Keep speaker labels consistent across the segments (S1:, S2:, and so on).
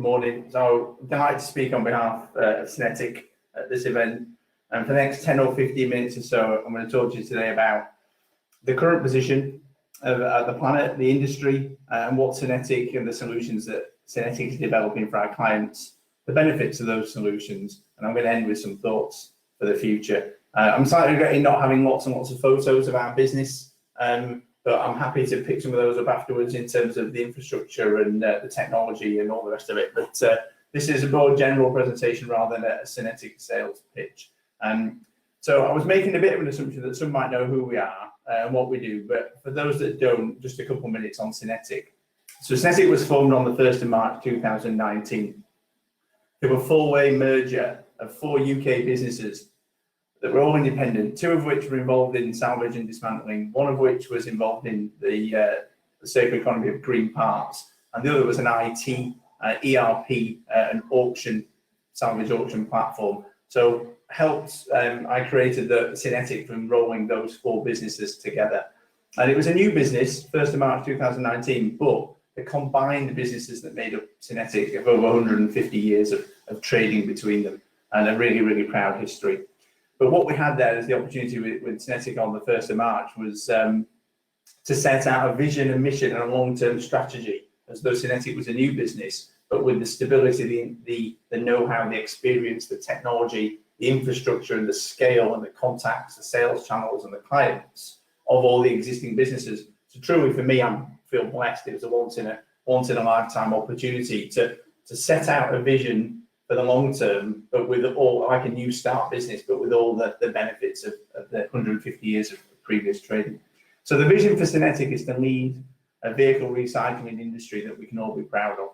S1: morning. So I'm delighted to speak on behalf of SYNETIQ at this event. And for the next 10 or 15 minutes or so, I'm going to talk to you today about the current position of the planet, the industry, and what SYNETIQ and the solutions that SYNETIQ is developing for our clients, the benefits of those solutions, and I'm going to end with some thoughts for the future. I'm slightly regretting not having lots and lots of photos of our business, but I'm happy to pick some of those up afterwards in terms of the infrastructure and the technology and all the rest of it. But this is a more general presentation rather than a SYNETIQ sales pitch. So I was making a bit of an assumption that some might know who we are and what we do, but for those that don't, just a couple of minutes on SYNETIQ. So SYNETIQ was formed on the 1st of March 2019 through a full-way merger of 4 UK businesses that were all independent, 2 of which were involved in salvage and dismantling, 1 of which was involved in the circular economy of green parts, and the other was an IT, ERP, an auction, salvage auction platform. So I created the SYNETIQ from rolling those 4 businesses together. And it was a new business, 1st of March 2019, but the combined businesses that made up SYNETIQ have over 150 years of trading between them, and a really, really proud history. But what we had there as the opportunity with SYNETIQ on the 1st of March was to set out a vision and mission and a long-term strategy, as though SYNETIQ was a new business, but with the stability, the know-how, the experience, the technology, the infrastructure and the scale and the contacts, the sales channels and the clients of all the existing businesses. So truly for me, I feel blessed. It was a once in a lifetime opportunity to set out a vision for the long term, but with all, like a new start business, but with all the benefits of the 150 years of previous trading. So the vision for SYNETIQ is to lead a vehicle recycling industry that we can all be proud of.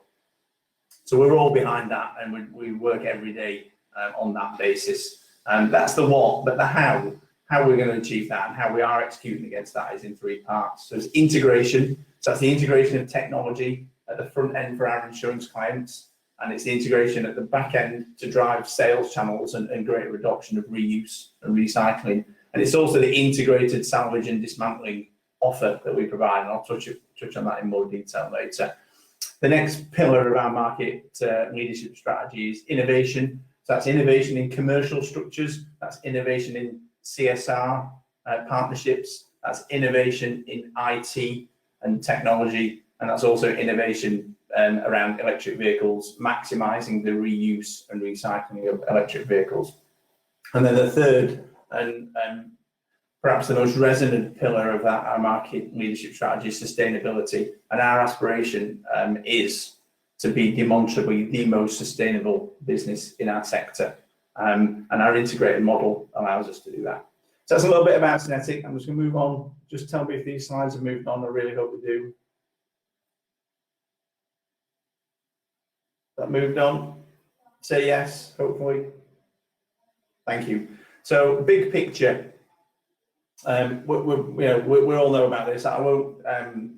S1: So we're all behind that, and we work every day on that basis. And that's the what, but the how we're going to achieve that and how we are executing against that is in 3 parts. So it's integration. So that's the integration of technology at the front end for our insurance clients. And it's the integration at the back end to drive sales channels and greater adoption of reuse and recycling. And it's also the integrated salvage and dismantling offer that we provide. And I'll touch on that in more detail later. The next pillar of our market leadership strategy is innovation. So that's innovation in commercial structures. That's innovation in CSR partnerships. That's innovation in IT and technology. And that's also innovation around electric vehicles, maximizing the reuse and recycling of electric vehicles. And then the third and perhaps the most resonant pillar of that, our market leadership strategy, is sustainability. And our aspiration is to be demonstrably the most sustainable business in our sector. And our integrated model allows us to do that. So that's a little bit about SYNETIQ. I'm just going to move on. Just tell me if these slides have moved on. I really hope we do. That moved on? Say yes, hopefully. Thank you. So big picture. We all know about this. I won't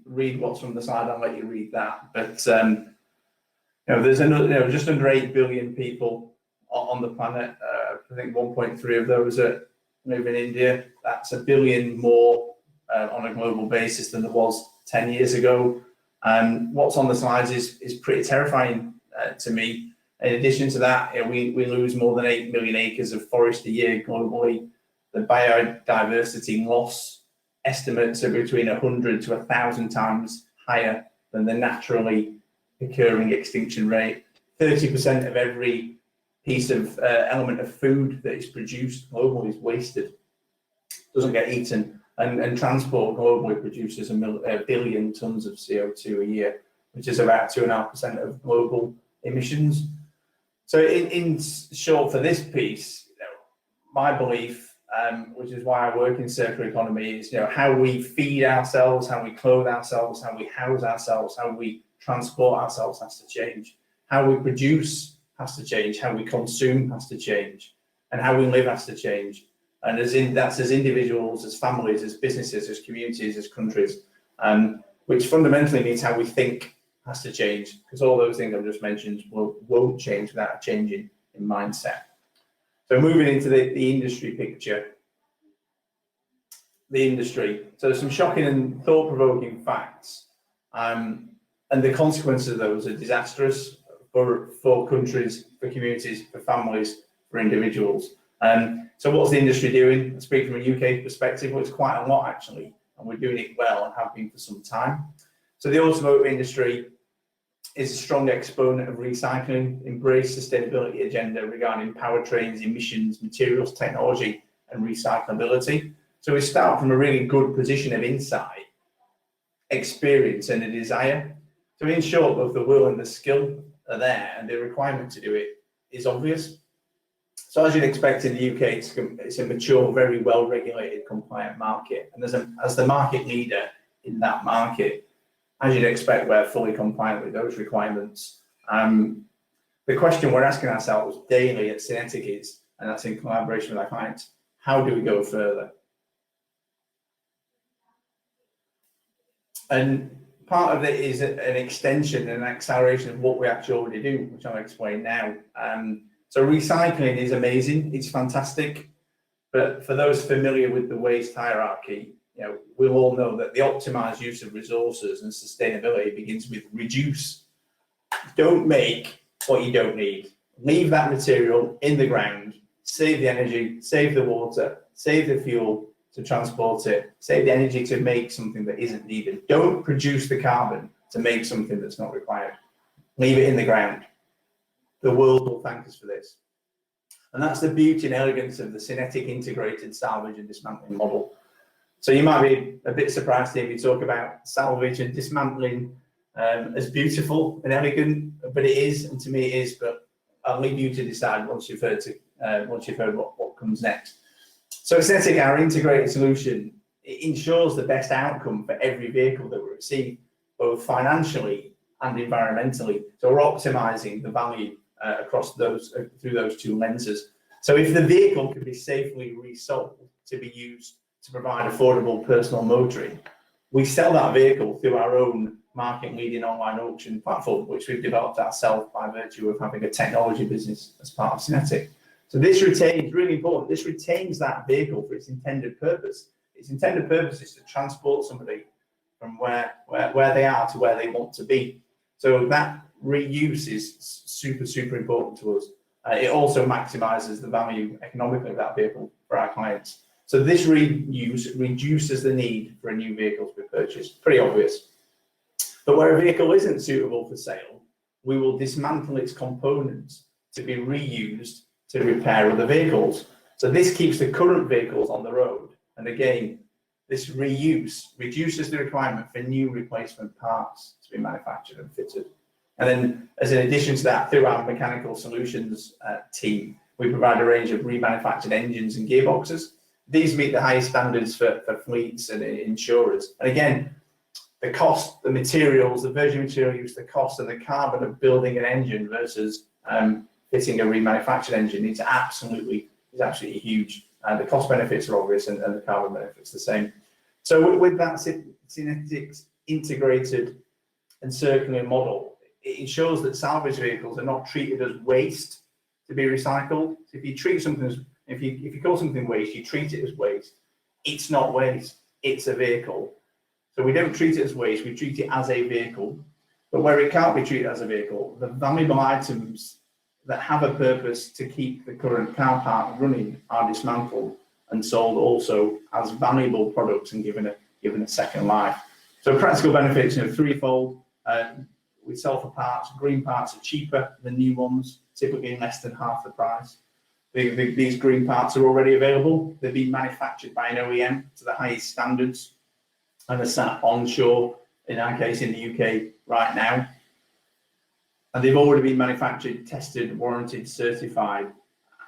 S1: read what's from the slide. I'll let you read that. But there's just under 8 billion people on the planet. I think 1.3 of those live in India. That's 1 billion more on a global basis than there was 10 years ago. What's on the slides is pretty terrifying to me. In addition to that, we lose more than 8 million acres of forest a year globally. The biodiversity loss estimates are between 100 to 1,000 times higher than the naturally occurring extinction rate. 30% of every piece of element of food that is produced globally is wasted, doesn't get eaten. And transport globally produces a billion tons of CO2 a year, which is about 2.5% of global emissions. So in short, for this piece, my belief, which is why I work in circular economy, is how we feed ourselves, how we clothe ourselves, how we house ourselves, how we transport ourselves has to change. How we produce has to change, how we consume has to change, and how we live has to change. And that's as individuals, as families, as businesses, as communities, as countries, which fundamentally means how we think has to change, because all those things I've just mentioned won't change without a change in mindset. So moving into the industry picture. The industry. So some shocking and thought-provoking facts, and the consequences of those are disastrous for countries, for communities, for families, for individuals. So what's the industry doing? I speak from a UK perspective, well, it's quite a lot actually, and we're doing it well and have been for some time. So the automotive industry is a strong exponent of recycling, embrace sustainability agenda regarding powertrains, emissions, materials, technology, and recyclability. So we start from a really good position of insight, experience, and a desire. So in short, both the will and the skill are there, and the requirement to do it is obvious. So as you'd expect in the UK, it's a mature, very well-regulated, compliant market. And as the market leader in that market, as you'd expect, we're fully compliant with those requirements. The question we're asking ourselves daily at SYNETIQ is, and that's in collaboration with our clients, how do we go further? And part of it is an extension and an acceleration of what we actually already do, which I'll explain now. So recycling is amazing, it's fantastic, but for those familiar with the waste hierarchy, we'll all know that the optimized use of resources and sustainability begins with reduce. Don't make what you don't need. Leave that material in the ground, save the energy, save the water, save the fuel to transport it, save the energy to make something that isn't needed. Don't produce the carbon to make something that's not required. Leave it in the ground. The world will thank us for this. And that's the beauty and elegance of the SYNETIQ integrated salvage and dismantling model. So you might be a bit surprised to hear me talk about salvage and dismantling as beautiful and elegant, but it is, and to me it is, but I'll leave you to decide once you've heard what comes next. So SYNETIQ, our integrated solution, it ensures the best outcome for every vehicle that we receive, both financially and environmentally. So we're optimizing the value across those through those two lenses. So if the vehicle can be safely resold to be used to provide affordable personal motoring, we sell that vehicle through our own market-leading online auction platform, which we've developed ourselves by virtue of having a technology business as part of SYNETIQ. So this retains, really important, this retains that vehicle for its intended purpose. Its intended purpose is to transport somebody from where they are to where they want to be. So that reuse is super, super important to us. It also maximizes the value economically of that vehicle for our clients. So this reuse reduces the need for a new vehicle to be purchased. Pretty obvious. But where a vehicle isn't suitable for sale, we will dismantle its components to be reused to repair other vehicles. So this keeps the current vehicles on the road. And again, this reuse reduces the requirement for new replacement parts to be manufactured and fitted. And then, as an addition to that, through our mechanical solutions team, we provide a range of remanufactured engines and gearboxes. These meet the highest standards for fleets and insurers. And again, the cost, the materials, the virgin material use, the cost and the carbon of building an engine versus fitting a remanufactured engine is absolutely huge. And the cost benefits are obvious, and the carbon benefits the same. So with that SYNETIQ's integrated and circular model, it ensures that salvage vehicles are not treated as waste to be recycled. So if you treat something as, if you call something waste, you treat it as waste. It's not waste, it's a vehicle. So we don't treat it as waste, we treat it as a vehicle. But where it can't be treated as a vehicle, the valuable items that have a purpose to keep the current car park running are dismantled and sold also as valuable products and given a second life. So practical benefits, threefold. We sell for parts. Green parts are cheaper than new ones, typically less than half the price. These green parts are already available. They're being manufactured by an OEM to the highest standards and are sat onshore, in our case in the UK right now. And they've already been manufactured, tested, warranted, certified,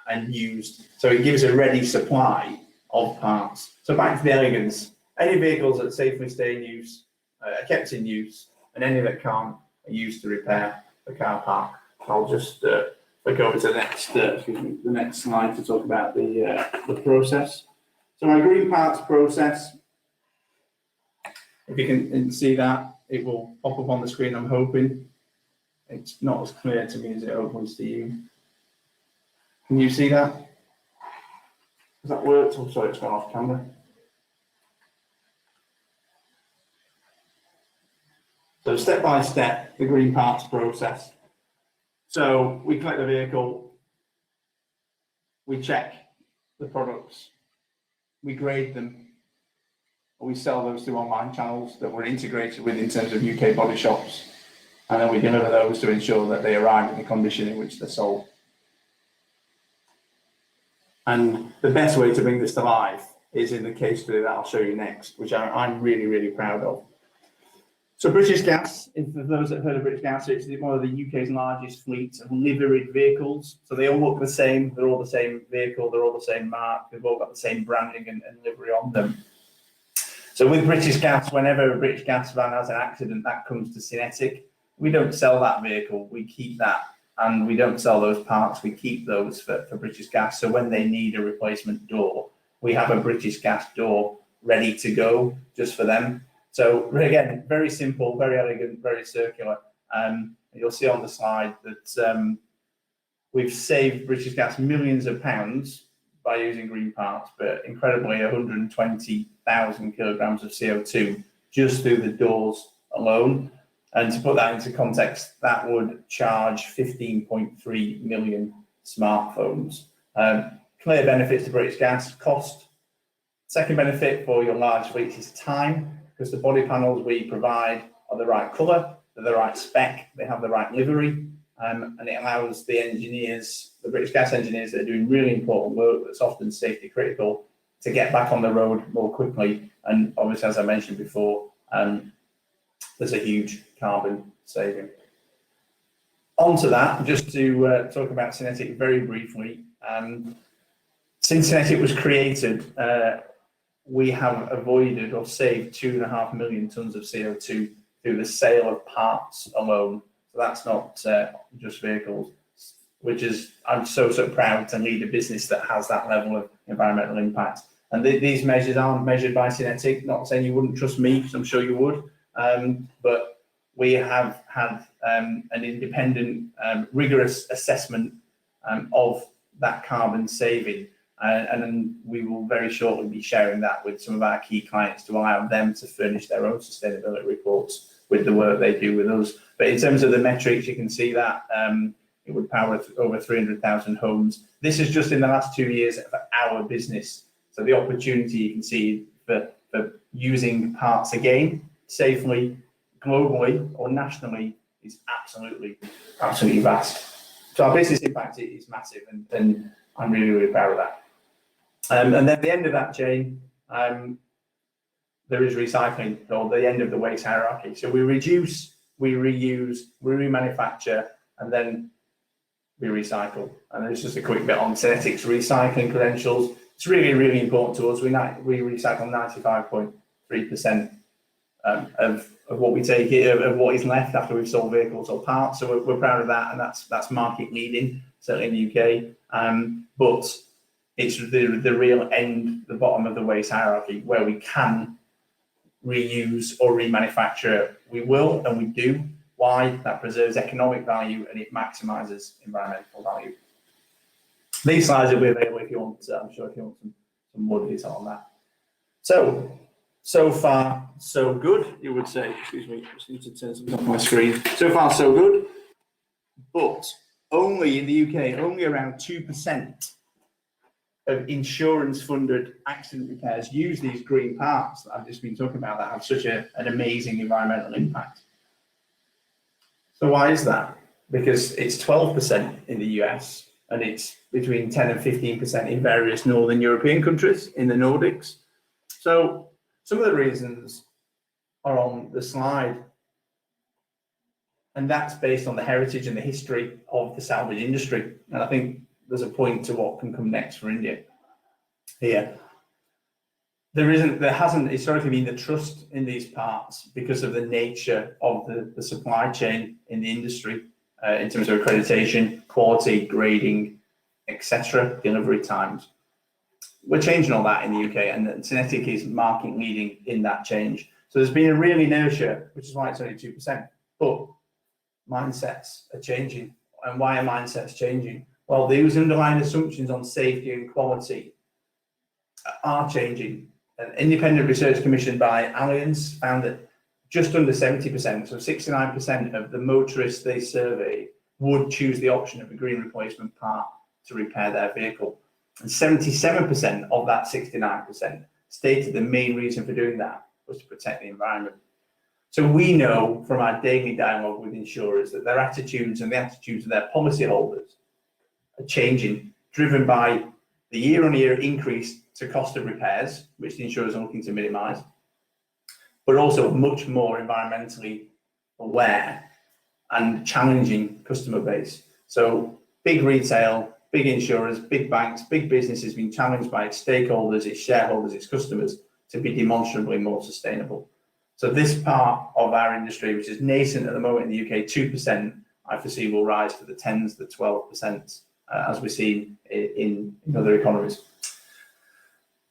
S1: and used. So it gives a ready supply of parts. So back to the elegance. Any vehicles that safely stay in use are kept in use, and any that can't are used to repair the car park. I'll just flick over to the next slide to talk about the process. So my green parts process, if you can see that, it will pop up on the screen, I'm hoping. It's not as clear to me as it opens to you. Can you see that? Has that worked? I'm sorry, it's gone off camera. So step by step, the green parts process. So we collect the vehicle, we check the products, we grade them, we sell those through online channels that we're integrated with in terms of UK body shops, and then we deliver those to ensure that they arrive in the condition in which they're sold. And the best way to bring this to life is in the case study that I'll show you next, which I'm really, really proud of. So British Gas, for those that have heard of British Gas, it's one of the UK's largest fleets of liveried vehicles. So they all look the same, they're all the same vehicle, they're all the same mark, they've all got the same branding and livery on them. So with British Gas, whenever a British Gas van has an accident, that comes to SYNETIQ. We don't sell that vehicle, we keep that. And we don't sell those parts, we keep those for British Gas. So when they need a replacement door, we have a British Gas door ready to go just for them. So again, very simple, very elegant, very circular. You'll see on the slide that we've saved British Gas millions of pounds by using green parts, but incredibly 120,000 kilograms of CO2 just through the doors alone. And to put that into context, that would charge 15.3 million smartphones. Clear benefits to British Gas: cost. Second benefit for your large fleets is time, because the body panels we provide are the right colour, they're the right spec, they have the right livery, and it allows the engineers, the British Gas engineers that are doing really important work that's often safety critical, to get back on the road more quickly. And obviously, as I mentioned before, there's a huge carbon saving. Onto that, just to talk about SYNETIQ very briefly. Since SYNETIQ was created, we have avoided or saved 2.5 million tonnes of CO2 through the sale of parts alone. So that's not just vehicles, which is, I'm so proud to lead a business that has that level of environmental impact. And these measures aren't measured by SYNETIQ, not saying you wouldn't trust me, because I'm sure you would, but we have had an independent, rigorous assessment of that carbon saving. And then we will very shortly be sharing that with some of our key clients to allow them to furnish their own sustainability reports with the work they do with us. But in terms of the metrics, you can see that it would power over 300,000 homes. This is just in the last 2 years for our business. So the opportunity you can see for using parts again, safely, globally or nationally, is absolutely vast. So our business impact is massive, and I'm really proud of that. And then at the end of that chain, there is recycling, or the end of the waste hierarchy. So we reduce, we reuse, we remanufacture, and then we recycle. And there's just a quick bit on SYNETIQ's recycling credentials. It's really important to us. We recycle 95.3% of what we take here, of what is left after we've sold vehicles or parts. So we're proud of that, and that's market leading, certainly in the UK. But it's the real end, the bottom of the waste hierarchy, where we can reuse or remanufacture, we will and we do. Why? That preserves economic value and it maximizes environmental value. These slides will be available if you want, I'm sure if you want some more detail on that. So far, so good, you would say. Excuse me, I just need to turn something on my screen. So far, so good, but only in the UK, only around 2% of insurance-funded accident repairs use these green parts that I've just been talking about that have such an amazing environmental impact. So why is that? Because it's 12% in the US, and it's between 10 and 15% in various Northern European countries, in the Nordics. So some of the reasons are on the slide, and that's based on the heritage and the history of the salvage industry. And I think there's a point to what can come next for India here. There hasn't historically been the trust in these parts because of the nature of the supply chain in the industry, in terms of accreditation, quality, grading, etc., delivery times. We're changing all that in the UK, and SYNETIQ is market leading in that change. So there's been a real inertia, which is why it's only 2%, but mindsets are changing. And why are mindsets changing? Well, those underlying assumptions on safety and quality are changing. An independent research commissioned by Allianz found that just under 70%, so 69% of the motorists they surveyed would choose the option of a green replacement part to repair their vehicle. And 77% of that 69% stated the main reason for doing that was to protect the environment. So we know from our daily dialogue with insurers that their attitudes and the attitudes of their policyholders are changing, driven by the year-on-year increase to cost of repairs, which the insurers are looking to minimise, but also much more environmentally aware and challenging customer base. So big retail, big insurers, big banks, big businesses being challenged by its stakeholders, its shareholders, its customers to be demonstrably more sustainable. So this part of our industry, which is nascent at the moment in the UK, 2%, I foresee will rise to the 10s, the 12%, as we see in other economies.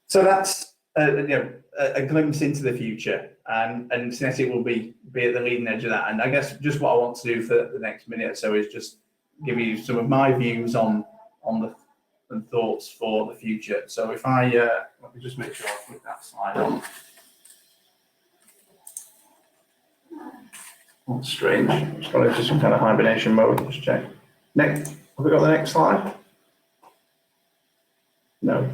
S1: So that's a glimpse into the future, and SYNETIQ will be at the leading edge of that. And I guess just what I want to do for the next minute or so is just give you some of my views on the thoughts for the future. So if I let me just make sure I put that slide on. That's strange. Just got into some kind of hibernation mode. Just check. Next, have we got the next slide? No.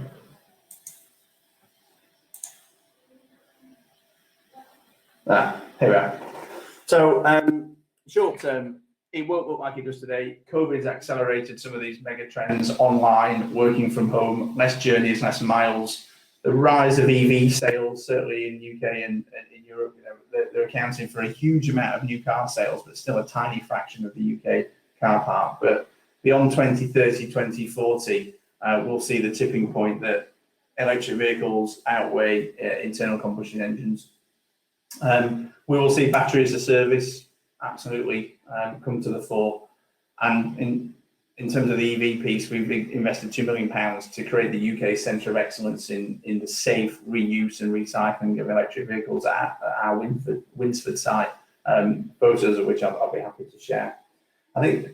S1: Here we are. So short term, it won't look like it does today. COVID has accelerated some of these mega trends: online, working from home, less journeys, less miles. The rise of EV sales, certainly in UK and in Europe, they're accounting for a huge amount of new car sales, but still a tiny fraction of the UK car park. But beyond 2030, 2040, we'll see the tipping point that electric vehicles outweigh internal combustion engines. We will see battery as a service absolutely come to the fore. And in terms of the EV piece, we've invested £2 million to create the UK Centre of Excellence in the safe reuse and recycling of electric vehicles at our Winsford site, photos of which I'll be happy to share. I think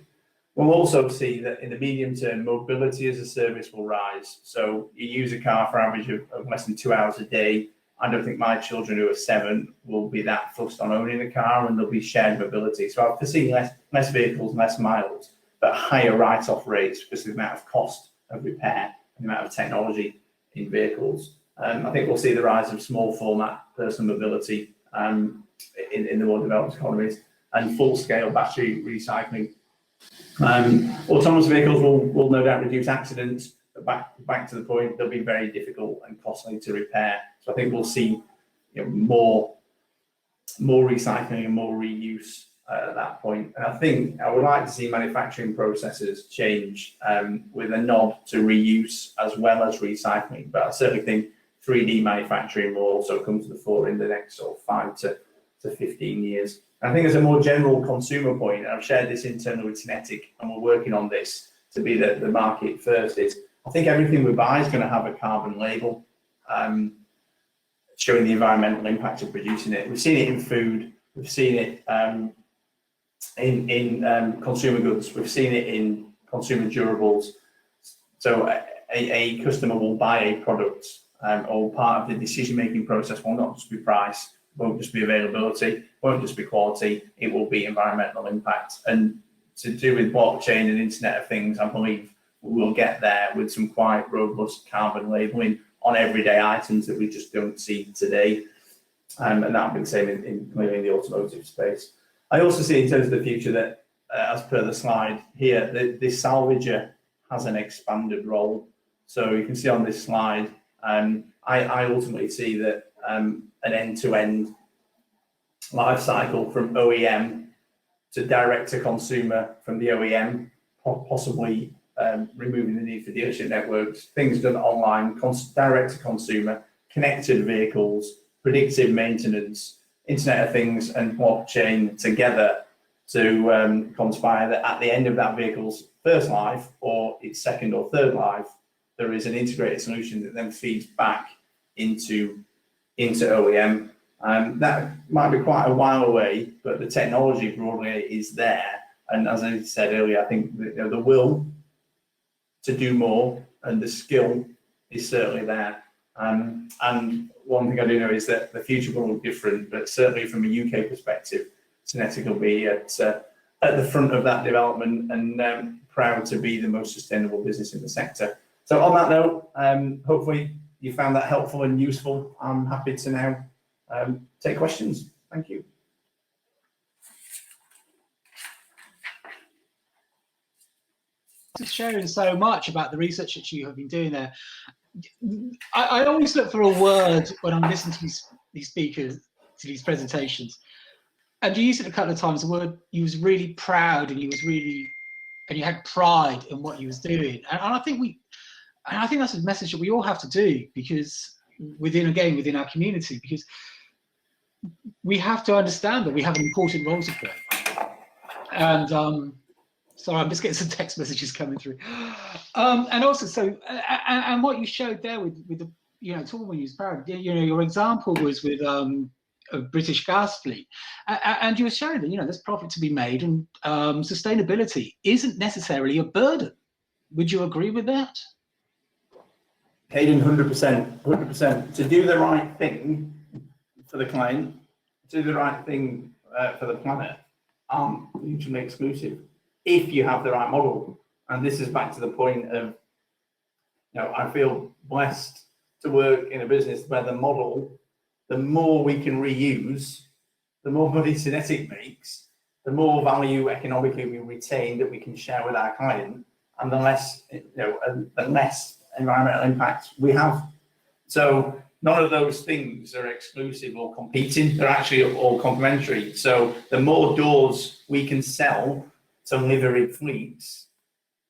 S1: we'll also see that in the medium term, mobility as a service will rise. So you use a car for an average of less than 2 hours a day. I don't think my children who are 7 will be that fussed on owning a car, and there'll be shared mobility. So I foresee less vehicles, less miles, but higher write-off rates because of the amount of cost of repair and the amount of technology in vehicles. I think we'll see the rise of small format personal mobility in the more developed economies, and full-scale battery recycling. Autonomous vehicles will no doubt reduce accidents, but back to the point, they'll be very difficult and costly to repair. So I think we'll see more recycling and more reuse at that point. And I think I would like to see manufacturing processes change with a nod to reuse as well as recycling. But I certainly think 3D manufacturing will also come to the fore in the next sort of 5 to 15 years. And I think as a more general consumer point, and I've shared this internally with SYNETIQ, and we're working on this to be the market first, is I think everything we buy is going to have a carbon label showing the environmental impact of producing it. We've seen it in food, we've seen it in consumer goods, we've seen it in consumer durables. So a customer will buy a product, or part of the decision-making process will not just be price, won't just be availability, won't just be quality, it will be environmental impact. And to do with blockchain and Internet of Things, I believe we'll get there with some quite robust carbon labelling on everyday items that we just don't see today. And that'll be the same in the automotive space. I also see in terms of the future that, as per the slide here, the salvager has an expanded role. So you can see on this slide, I ultimately see that an end-to-end life cycle from OEM to direct to consumer from the OEM, possibly removing the need for dealership networks, things done online, direct to consumer, connected vehicles, predictive maintenance, Internet of Things and blockchain together to conspire that at the end of that vehicle's first life or its second or third life, there is an integrated solution that then feeds back into OEM. That might be quite a while away, but the technology broadly is there. And as I said earlier, I think the will to do more and the skill is certainly there. And one thing I do know is that the future will look different, but certainly from a UK perspective, SYNETIQ will be at at the front of that development and proud to be the most sustainable business in the sector. So on that note, hopefully you found that helpful and useful. I'm happy to now take questions. Thank you.
S2: For sharing so much about the research that you have been doing there. I always look for a word when I'm listening to these speakers, to these presentations, and you used it a couple of times. The word, you was really proud, and you had pride in what you was doing, and I think that's a message that we all have to do, because within our community, because we have to understand that we have an important role to play. And sorry, I'm just getting some text messages coming through. And also, and what you showed there with the, talking when you was proud, your example was with a British gas fleet, and you were showing that, there's profit to be made, and sustainability isn't necessarily a burden. Would you agree with that?
S1: Hayden, 100%. To do the right thing for the client, do the right thing for the planet, mutually exclusive, if you have the right model. And this is back to the point of, I feel blessed to work in a business where the model, the more we can reuse, the more money SYNETIQ makes, the more value economically we retain that we can share with our client, and the less, the less environmental impact we have. So none of those things are exclusive or competing. They're actually all complementary. So the more doors we can sell to livery fleets,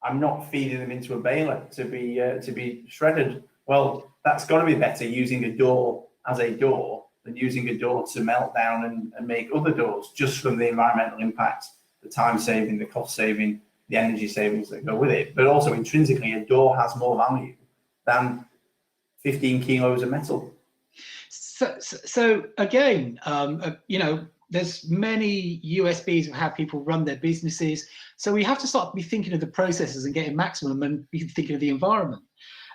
S1: I'm not feeding them into a baler to be shredded. Well, that's got to be better using a door as a door than using a door to melt down and make other doors, just from the environmental impact, the time saving, the cost saving, the energy savings that go with it. But also intrinsically, a door has more value than 15 kilos of metal.
S2: So again, there's many USBs of how people run their businesses. So we have to start to be thinking of the processes and getting maximum, and be thinking of the environment.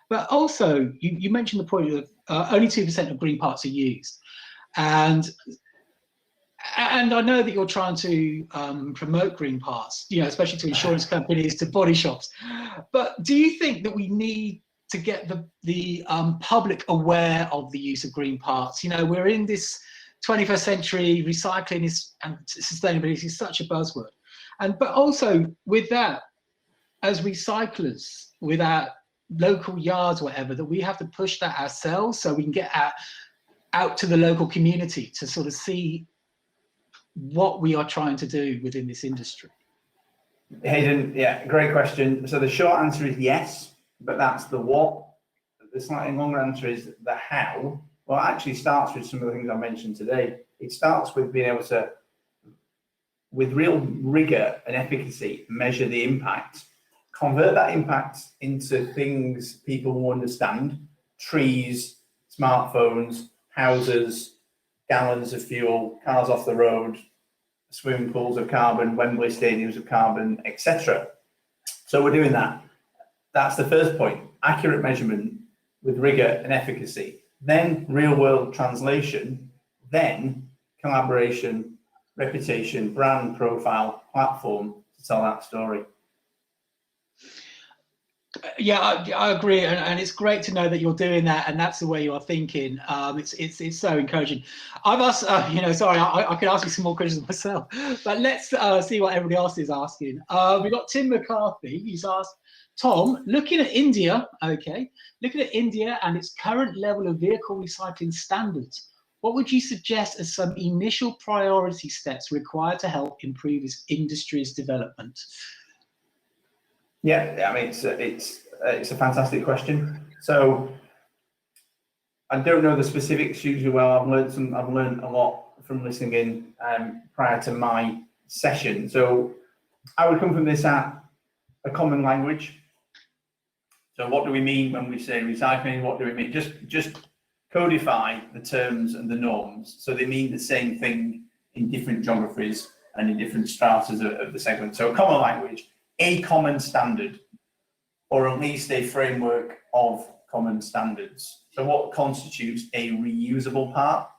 S2: But also, you mentioned the point of only 2% of green parts are used. And I know that you're trying to promote green parts, especially to insurance companies, to body shops. But do you think that we need to get the public aware of the use of green parts? We're in this 21st century, recycling and sustainability is such a buzzword. But also with that, as recyclers, with our local yards, whatever, that we have to push that ourselves, so we can get out to the local community to sort of see what we are trying to do within this industry.
S1: Hayden, yeah, great question. So the short answer is yes, but that's the what. The slightly longer answer is the how. Well, it actually starts with some of the things I mentioned today. It starts with being able to, with real rigor and efficacy, measure the impact, convert that impact into things people will understand: trees, smartphones, houses, gallons of fuel, cars off the road, swimming pools of carbon, Wembley stadiums of carbon, etc. So we're doing that. That's the first point: accurate measurement with rigor and efficacy. Then real world translation, then collaboration, reputation, brand, profile, platform to tell that story.
S2: Yeah, I agree, and it's great to know that you're doing that, and that's the way you are thinking. It's so encouraging. I've asked, sorry, I could ask you some more questions myself, but let's see what everybody else is asking. We've got Tim McCarthy. He's asked, Tom, looking at India and its current level of vehicle recycling standards, what would you suggest as some initial priority steps required to help improve this industry's development?
S1: Yeah, I mean, it's a fantastic question. So I don't know the specifics hugely well. I've learned a lot from listening in prior to my session. So I would come from this at a common language. So what do we mean when we say recycling? What do we mean? Just codify the terms and the norms so they mean the same thing in different geographies and in different stratas of the segment. So a common language, a common standard, or at least a framework of common standards. So what constitutes a reusable part?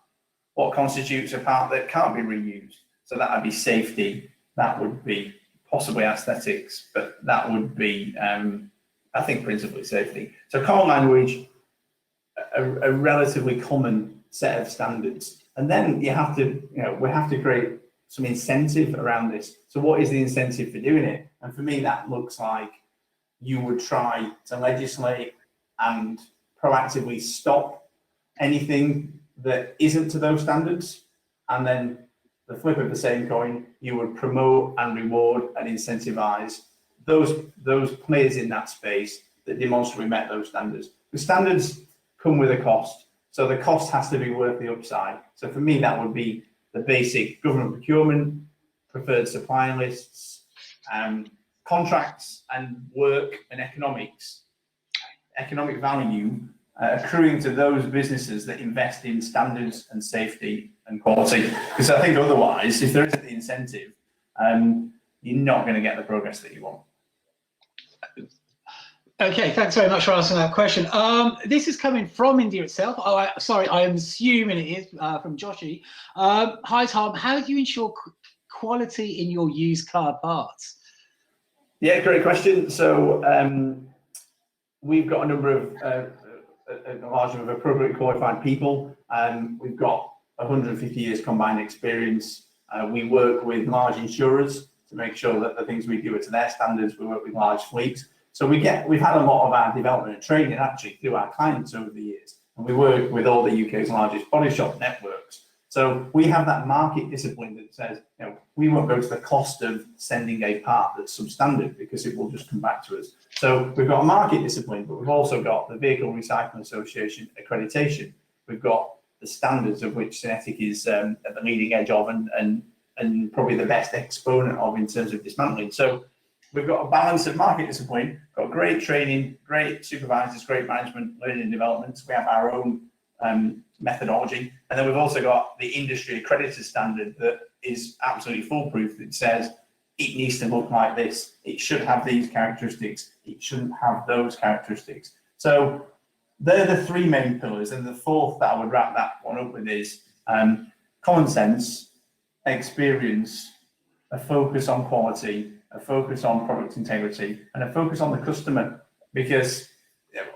S1: What constitutes a part that can't be reused? So that would be safety, that would be possibly aesthetics, but that would be, I think, principally safety. So common language, a relatively common set of standards. And then you have to, we have to create some incentive around this. So what is the incentive for doing it? And for me, that looks like you would try to legislate and proactively stop anything that isn't to those standards. And then the flip of the same coin, you would promote and reward and incentivize those players in that space that demonstrably met those standards. The standards come with a cost. So the cost has to be worth the upside. So for me, that would be the basic government procurement, preferred supplier lists, contracts and work and economic value accruing to those businesses that invest in standards and safety and quality. Because I think otherwise, if there isn't the incentive, you're not going to get the progress that you want.
S2: Okay, thanks very much for answering that question. This is coming from India itself. Oh, sorry, I am assuming it is from Joshi. Hi, Tom. How do you ensure quality in your used car parts?
S1: Yeah, great question. So we've got a number of a large number of appropriately qualified people. We've got 150 years combined experience. We work with large insurers to make sure that the things we do are to their standards. We work with large fleets. So we've had a lot of our development and training actually through our clients over the years. And we work with all the UK's largest body shop networks. So we have that market discipline that says, we won't go to the cost of sending a part that's substandard because it will just come back to us. So we've got a market discipline, but we've also got the Vehicle Recycling Association accreditation. We've got the standards of which SYNETIQ is at the leading edge of and probably the best exponent of in terms of dismantling. So we've got a balance of market discipline, got great training, great supervisors, great management, learning and development. We have our own methodology. And then we've also got the industry accredited standard that is absolutely foolproof. That says it needs to look like this. It should have these characteristics. It shouldn't have those characteristics. So they're the three main pillars. And the fourth that I would wrap that one up with is common sense, experience, a focus on quality, a focus on product integrity, and a focus on the customer, because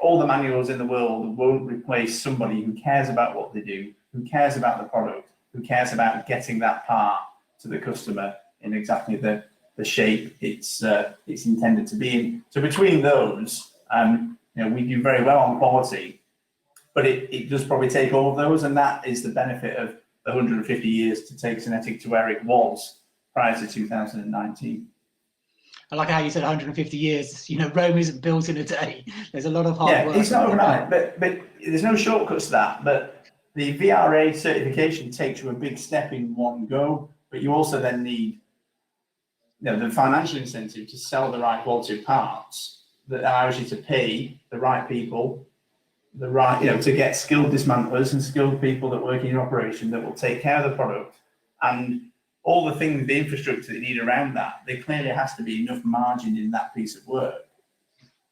S1: all the manuals in the world won't replace somebody who cares about what they do, who cares about the product, who cares about getting that part to the customer in exactly the shape it's intended to be in. So between those, we do very well on quality, but it does probably take all of those, and that is the benefit of the 150 years to take SYNETIQ to where it was prior to 2019.
S2: I like how you said 150 years. Rome isn't built in a day. There's a lot of hard work.
S1: It's not overnight, but there's no shortcuts to that. But the VRA certification takes you a big step in one go, but you also then need the financial incentive to sell the right quality of parts that allows you to pay the right people, to get skilled dismantlers and skilled people that work in your operation that will take care of the product. And all the things, the infrastructure that you need around that, there clearly has to be enough margin in that piece of work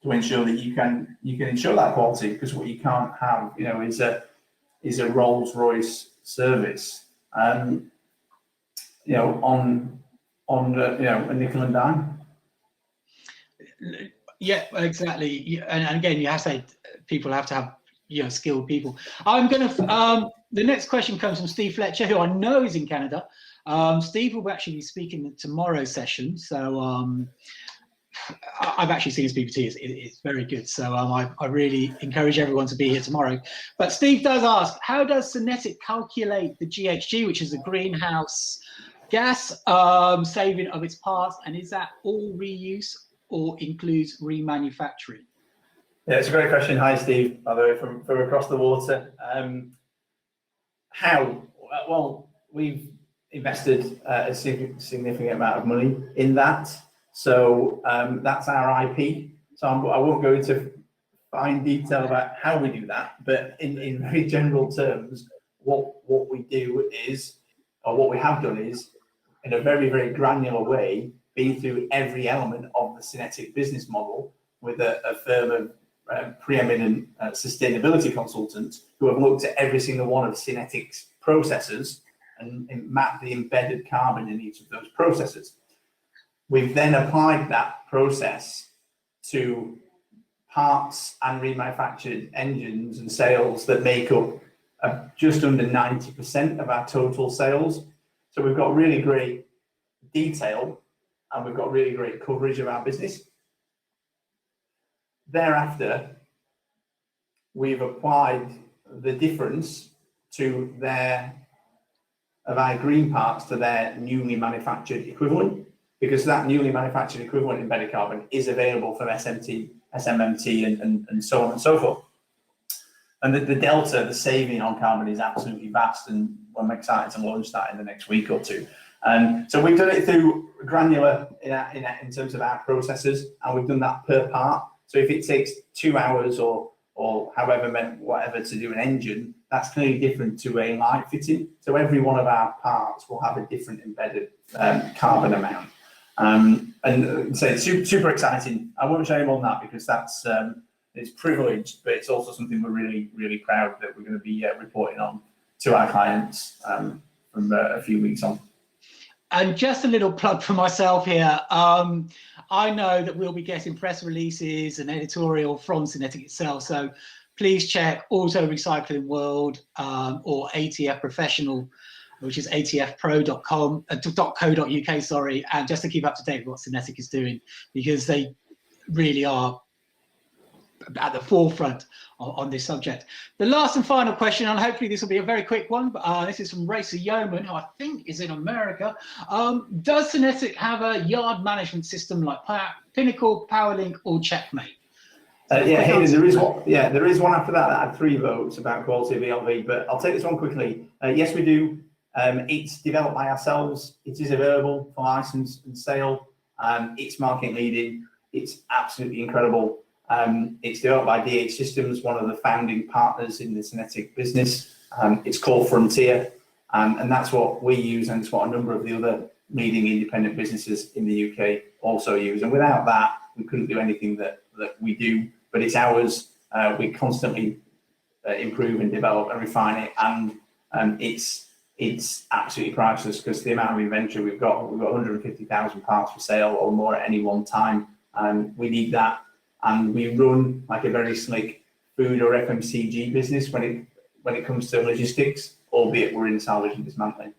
S1: to ensure that you can ensure that quality. Because what you can't have, is a Rolls Royce service, on a nickel and dime.
S2: Yeah, exactly. And again, you have to say people have to have skilled people. I'm gonna. The next question comes from Steve Fletcher, who I know is in Canada. Steve will actually be speaking at tomorrow's session, so I've actually seen his PPT. It's very good, so I really encourage everyone to be here tomorrow. But Steve does ask, how does SYNETIQ calculate the GHG, which is the greenhouse gas saving of its parts, and is that all reuse or includes remanufacturing?
S1: Yeah, it's a great question. Hi, Steve, by the way, from across the water. How? Well, we've invested a significant amount of money in that. So that's our IP. So I won't go into fine detail about how we do that, but in very general terms, what we do is, or what we have done is, in a very, very granular way, been through every element of the SYNETIQ business model with a firm of preeminent sustainability consultants who have looked at every single one of SYNETIQ's processes and mapped the embedded carbon in each of those processes. We've then applied that process to parts and remanufactured engines and sales that make up just under 90% of our total sales. So we've got really great detail and we've got really great coverage of our business. Thereafter, we've applied the difference of our green parts to their newly manufactured equivalent, because that newly manufactured equivalent embedded carbon is available from SMT, and so on and so forth. And the delta, the saving on carbon is absolutely vast, and I'm excited to launch that in the next week or two. So we've done it through granular in terms of our processes, and we've done that per part. So if it takes 2 hours or whatever to do an engine, that's clearly different to a light fitting. So every one of our parts will have a different embedded carbon amount. And so it's super exciting. I won't share more on that because that's it's privileged, but it's also something we're really, really proud that we're going to be reporting on to our clients from a few weeks on.
S2: And just a little plug for myself here. I know that we'll be getting press releases and editorial from SYNETIQ itself. So please check Auto Recycling World or ATF Professional, which is atfpro.com, .co.uk, sorry, and just to keep up to date with what SYNETIQ is doing, because they really are at the forefront on this subject. The last and final question, and hopefully this will be a very quick one, but this is from Racer Yeoman, who I think is in America. Does SYNETIQ have a yard management system like Pinnacle, PowerLink, or Checkmate?
S1: Yeah, Hayden, there is one. Yeah, there is one after that had 3 votes about quality of ELV, but I'll take this one quickly. Yes, we do. It's developed by ourselves. It is available for license and sale. It's market leading. It's absolutely incredible. It's developed by DH Systems, one of the founding partners in the SYNETIQ business. It's called Frontier, and that's what we use, and it's what a number of the other leading independent businesses in the UK also use. And without that, we couldn't do anything that we do, but it's ours. We constantly improve and develop and refine it, and it's absolutely priceless because the amount of inventory we've got 150,000 parts for sale or more at any one time, and we need that. And we run like a very slick food or FMCG business when it comes to logistics, albeit we're in salvage and dismantling.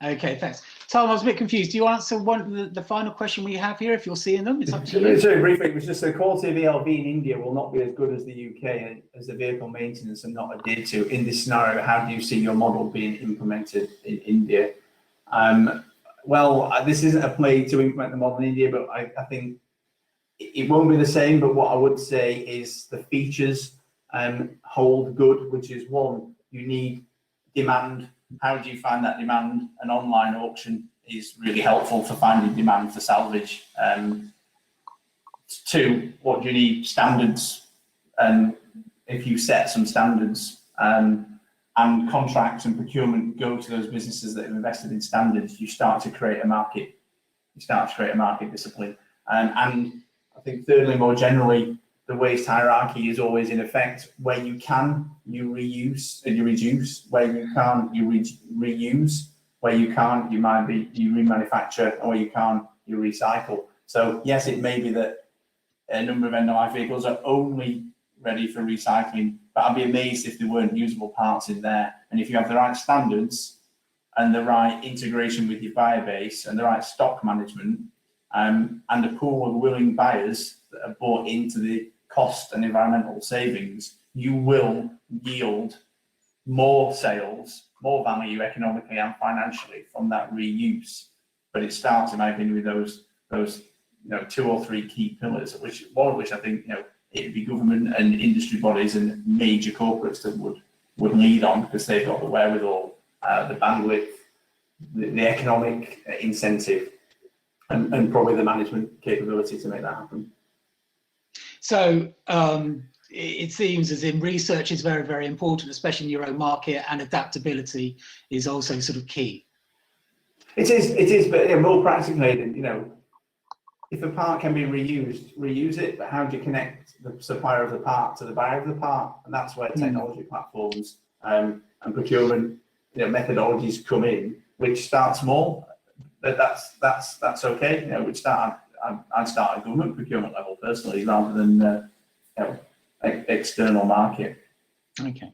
S2: Okay, thanks. Tom, I was a bit confused. Do you answer the final question we have here, if you're seeing them? It's up to you.
S1: Very briefly, it was just the quality of ELV in India will not be as good as the UK as the vehicle maintenance are not adhered to. In this scenario, how do you see your model being implemented in India? Well, this isn't a play to implement the model in India, but I think it won't be the same. But what I would say is the features hold good, which is one, you need demand. How do you find that demand? An online auction is really helpful for finding demand for salvage. 2, what do you need? Standards. If you set some standards and contracts and procurement go to those businesses that have invested in standards, you start to create a market. You start to create a market discipline. And I think thirdly, more generally, the waste hierarchy is always in effect. Where you can, you reuse and you reduce. Where you can't, you reuse. Where you can't, you remanufacture. And where you can't, you recycle. So yes, it may be that a number of end-of-life vehicles are only ready for recycling, but I'd be amazed if there weren't usable parts in there. And if you have the right standards and the right integration with your buyer base and the right stock management, and a pool of willing buyers that have bought into the cost and environmental savings, you will yield more sales, more value economically and financially from that reuse. But it starts, in my opinion, with those 2 or 3 key pillars, one of which I think it'd be government and industry bodies and major corporates that would lead on, because they've got the wherewithal, the bandwidth, the economic incentive, and probably the management capability to make that happen. So
S2: it seems as in research is very, very important, especially in your own market, and adaptability is also sort of key.
S1: It is, but more practically, if a part can be reused, reuse it, but how do you connect the supplier of the part to the buyer of the part? And that's where technology platforms and procurement methodologies come in, which start small. but that's okay. You know, I'd start at government procurement level personally, rather than external market.
S2: Okay.